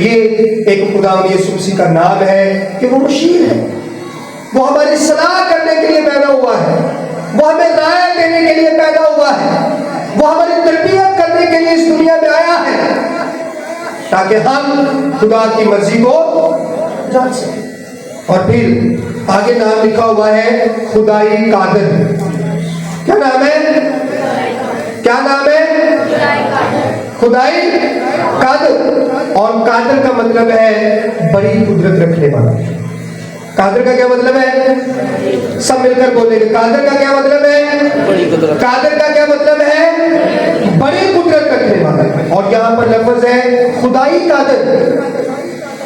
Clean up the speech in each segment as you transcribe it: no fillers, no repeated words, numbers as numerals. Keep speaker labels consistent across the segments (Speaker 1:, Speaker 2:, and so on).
Speaker 1: یہ ایک خداوند یسوع مسیح کا نام ہے کہ وہ مشیر ہے، وہ ہماری صلاح کرنے کے لیے پیدا ہوا ہے، وہ ہمیں رائے دینے کے لیے پیدا ہوا ہے، وہ ہماری تربیت کرنے کے لیے اس دنیا میں آیا ہے تاکہ ہم خدا کی مرضی کو جان سکیں۔ اور پھر آگے نام لکھا ہوا ہے خدائی قادر۔ کیا نام ہے؟ کیا نام ہے؟ خدائی قادر۔ اور قادر کا مطلب ہے بڑی قدرت رکھنے والا۔ قادر کا کیا مطلب ہے؟ سب مل کر بولیں گے، قادر کا کیا مطلب ہے؟ قادر کا کیا مطلب ہے؟ بڑی قدرت رکھنے والا۔ اور یہاں پر لفظ ہے خدائی قادر،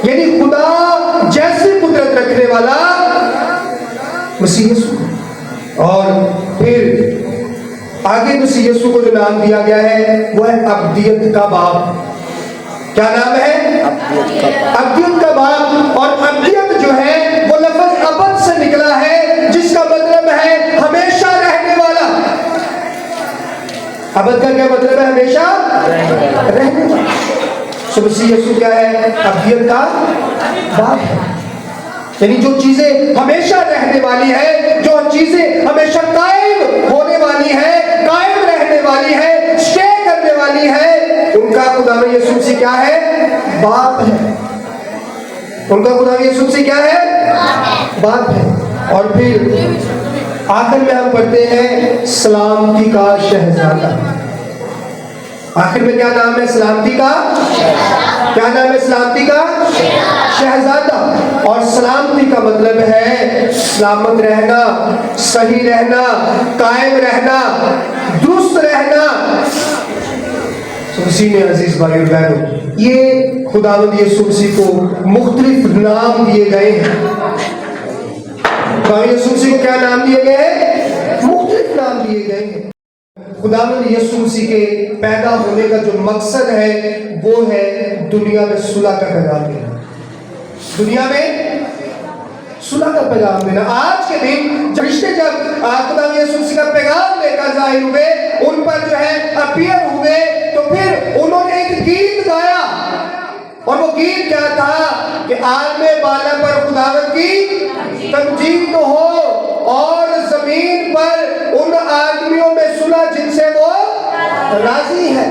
Speaker 1: یعنی خدا جیسی قدرت رکھنے والا مسیح یسوع۔ اور پھر آگے مسیح یسوع کو جو نام دیا گیا ہے وہ ہے ابدیت کا باپ۔ کیا نام ہے؟ ابدیت کا باپ۔ اور ابدیت جو ہے وہ لفظ ابد سے نکلا ہے جس کا مطلب ہے ہمیشہ رہنے والا۔ ابد کا کیا مطلب ہے؟ ہمیشہ رہنے والا۔ سو مسیح یسوع کیا ہے؟ ابدیت کا باپ ہے، یعنی جو چیزیں ہمیشہ رہنے والی ہے، جو چیزیں ہمیشہ قائم ہونے والی ہے، قائم رہنے والی ہے، اسٹے کرنے والی ہے، ان کا خداوند یسوع مسیح کیا ہے؟ باپ ہے۔ ان کا خداوند یسوع مسیح کیا ہے؟ باپ ہے۔ اور پھر آخر میں ہم پڑھتے ہیں سلامتی کا شہزادہ۔ آخر میں کیا نام ہے سلامتی کا؟ کیا نام ہے سلامتی کا؟ شہزادہ۔ اور سلامتی کا مطلب ہے سلامت رہنا، صحیح رہنا، قائم رہنا، درست رہنا۔ مسیح میں عزیز بھائی اور بہنوں، یہ خداوند یسوع مسیح کو مختلف نام دیے گئے ہیں۔ خداوند یسوع مسیح کو کیا نام دیے گئے ہیں؟ مختلف نام دیے گئے ہیں۔ خداوند یسوع مسیح کے پیدا ہونے کا جو مقصد ہے وہ ہے دنیا میں صلح کا پیغام دینا، دنیا میں صلح کا پیغام دینا۔ آج کے دن فرشتے جب خداوند یسوع مسیح کا پیغام لے کر ظاہر ہوئے، ان پر جو ہے اپیئر ہوئے، تو پھر انہوں نے ایک گیت گایا، اور وہ گیت کیا تھا کہ عالم بالا پر خداوند کی تمجید ہو، اور زمین پر ان آدمیوں میں صلح جن سے وہ راضی ہے۔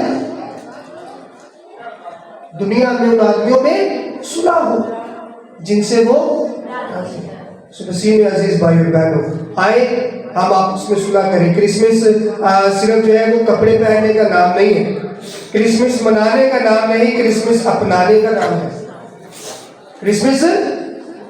Speaker 1: دنیا میں ان آدمیوں میں صلح ہو جن سے وہ راضی ہے۔ مسیح میں عزیز بھائی اور بہنوں، آئے ہم آپس میں صلح کریں۔ کرسمس صرف جو ہے وہ کپڑے پہننے کا نام نہیں ہے، کرسمس منانے کا نام نہیں، کرسمس اپنانے کا نام ہے۔ کرسمس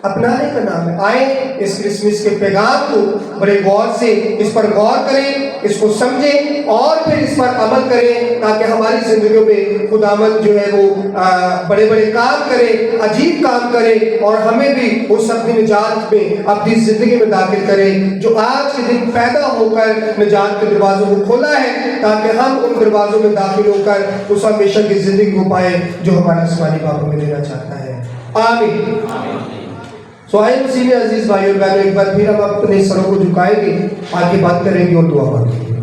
Speaker 1: اپنانے کا نام ہے۔ آئیں اس کرسمس کے پیغام کو بڑے غور سے اس پر غور کریں، اس کو سمجھیں اور پھر اس پر عمل کریں، تاکہ ہماری زندگیوں میں خداوند جو ہے وہ بڑے بڑے کام کرے، عجیب کام کرے، اور ہمیں بھی اس اپنی نجات میں اپنی زندگی میں داخل کرے جو آج کے دن پیدا ہو کر نجات کے دروازوں کو کھولا ہے، تاکہ ہم ان دروازوں میں داخل ہو کر اس ہمیشہ کی زندگی کو پائیں جو ہمارا آسمانی باپ ہمیں دینا چاہتا ہے۔ آمین۔ آئے مسیح میں عزیز بھائی اور بہنوں، ایک بار پھر ہم اپنے سروں کو جھکائیں گے، آگے بات کریں گے اور دعا مانگیں گے۔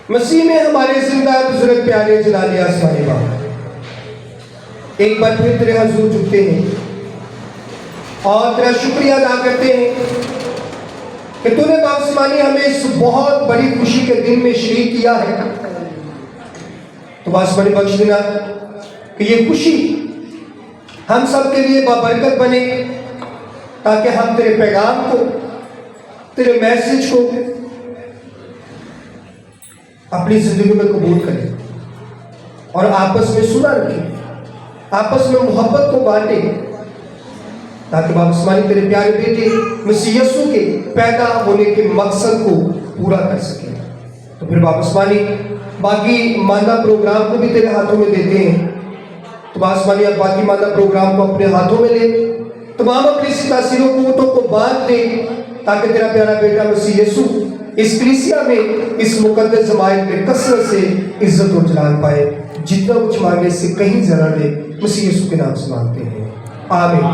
Speaker 1: مسیح میں ہمارے زندہ بزرگ پیارے جلالی آسمانی باپ، ایک بار پھر تیرے حضور جھکتے ہیں اور تیرا شکریہ ادا کرتے ہیں کہ تو نے باپ آسمانی ہمیں اس بہت بڑی خوشی کے دن میں شریک کیا ہے۔ تو باپ آسمانی بخش دینا کہ یہ خوشی ہم سب کے لیے بابرکت بنے، تاکہ ہم تیرے پیغام کو، تیرے میسج کو اپنی زندگی میں قبول کریں اور آپس میں صلح رکھیں، آپس میں محبت کو بانٹیں، تاکہ باپ آسمانی تیرے پیارے بیٹے مسیح یسوع کے پیدا ہونے کے مقصد کو پورا کر سکیں۔ تو پھر باپ آسمانی باقی ماندہ پروگرام کو بھی تیرے ہاتھوں میں دیتے ہیں۔ تو آسمانی اب باقی ماندہ پروگرام کو اپنے ہاتھوں میں لے، تمام اپنی تاثیر و قوتوں کو باندھ دے، تاکہ تیرا پیارا بیٹا مسیح یسوع اس کلیسیا میں، اس مقدس جماعت میں کثرت سے عزت و جلال پائے۔ جتنا کچھ مانگنے سے کہیں ذرا لے، مسیح یسوع کے نام سے مانگتے ہیں، آمین۔